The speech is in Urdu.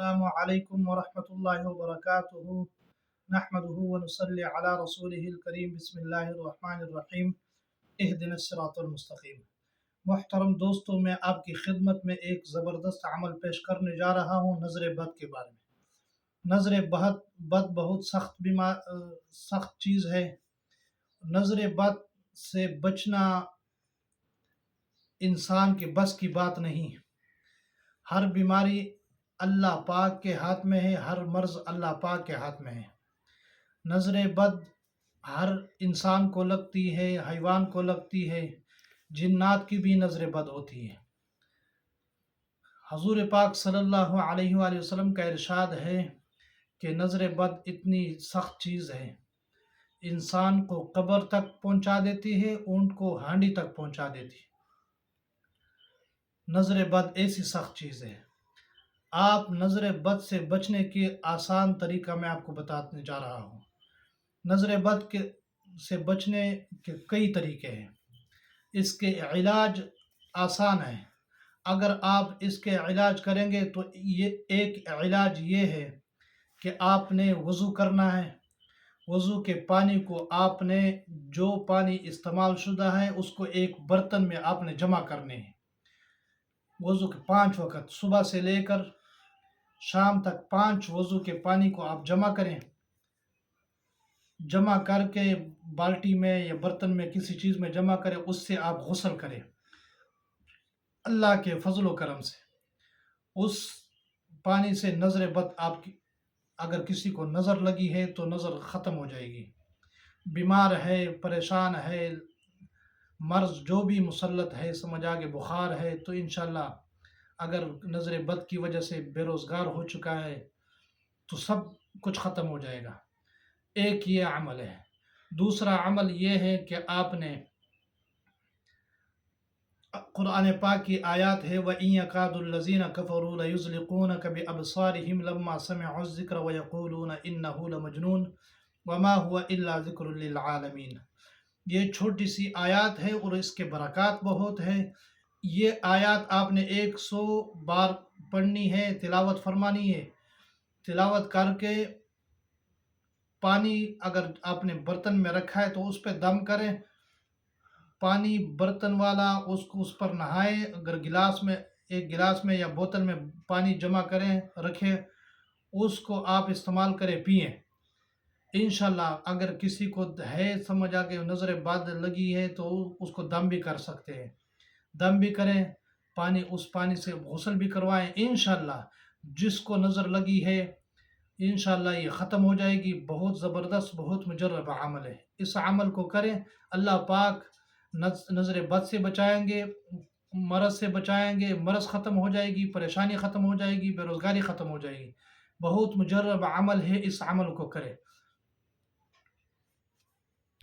السلام علیکم ورحمۃ اللہ وبرکاتہ نحمده ونصلی علی رسوله الکریم بسم اللہ الرحمن الرحیم اہدنا الصراط المستقیم۔ محترم دوستوں، میں آپ کی خدمت میں ایک زبردست عمل پیش کرنے جا رہا ہوں نظر بد کے بارے میں۔ نظر بد بہت سخت چیز ہے۔ نظر بد سے بچنا انسان کے بس کی بات نہیں۔ ہر بیماری اللہ پاک کے ہاتھ میں ہے، ہر مرض اللہ پاک کے ہاتھ میں ہے۔ نظر بد ہر انسان کو لگتی ہے، حیوان کو لگتی ہے، جنات کی بھی نظر بد ہوتی ہے۔ حضور پاک صلی اللہ علیہ وآلہ وسلم کا ارشاد ہے کہ نظر بد اتنی سخت چیز ہے، انسان کو قبر تک پہنچا دیتی ہے، اونٹ کو ہانڈی تک پہنچا دیتی ہے۔ نظر بد ایسی سخت چیز ہے۔ آپ نظر بد سے بچنے کے آسان طریقہ میں آپ کو بتانے جا رہا ہوں۔ نظر بد سے بچنے کے کئی طریقے ہیں۔ اس کے علاج آسان ہے۔ اگر آپ اس کے علاج کریں گے تو ایک علاج یہ ہے کہ آپ نے وضو کرنا ہے۔ وضو کے پانی کو آپ نے جو پانی استعمال شدہ ہے اس کو ایک برتن میں آپ نے جمع کرنے ہیں۔ وضو کے 5 وقت صبح سے لے کر شام تک 5 وضو کے پانی کو آپ جمع کریں۔ جمع کر کے بالٹی میں یا برتن میں کسی چیز میں جمع کریں، اس سے آپ غسل کریں۔ اللہ کے فضل و کرم سے اس پانی سے نظر بد آپ کی اگر کسی کو نظر لگی ہے تو نظر ختم ہو جائے گی۔ بیمار ہے، پریشان ہے، مرض جو بھی مسلط ہے، سمجھ آگے بخار ہے، تو انشاءاللہ اگر نظر بد کی وجہ سے بے روزگار ہو چکا ہے تو سب کچھ ختم ہو جائے گا۔ ایک یہ عمل ہے۔ دوسرا عمل یہ ہے کہ آپ نے قرآن پاک کی آیات ہے وَإِن يَكَادُ الَّذِينَ كَفَرُوا لَيُزْلِقُونَكَ بِأَبْصَارِهِمْ لَمَّا سَمِعُوا الذِّكْرَ وَيَقُولُونَ إِنَّهُ لَمَجْنُونٌ وَمَا هُوَ إِلَّا ذِكْرٌ لِّلْعَالَمِينَ۔ یہ چھوٹی سی آیات ہے اور اس کے برکات بہت ہے۔ یہ آیات آپ نے 100 بار پڑھنی ہے، تلاوت فرمانی ہے۔ تلاوت کر کے پانی اگر آپ نے برتن میں رکھا ہے تو اس پہ دم کریں، پانی برتن والا اس پر نہائے۔ اگر ایک گلاس میں یا بوتل میں پانی جمع کریں رکھیں، اس کو آپ استعمال کریں، پئیں۔ انشاءاللہ اگر کسی کو ہے سمجھ آ کے نظر بد لگی ہے تو اس کو دم بھی کر سکتے ہیں، دم بھی کریں، اس پانی سے غسل بھی کروائیں۔ انشاءاللہ جس کو نظر لگی ہے انشاءاللہ یہ ختم ہو جائے گی۔ بہت زبردست، بہت مجرب عمل ہے۔ اس عمل کو کریں، اللہ پاک نظر بد سے بچائیں گے، مرض سے بچائیں گے، مرض ختم ہو جائے گی، پریشانی ختم ہو جائے گی، بے روزگاری ختم ہو جائے گی۔ بہت مجرب عمل ہے، اس عمل کو کریں۔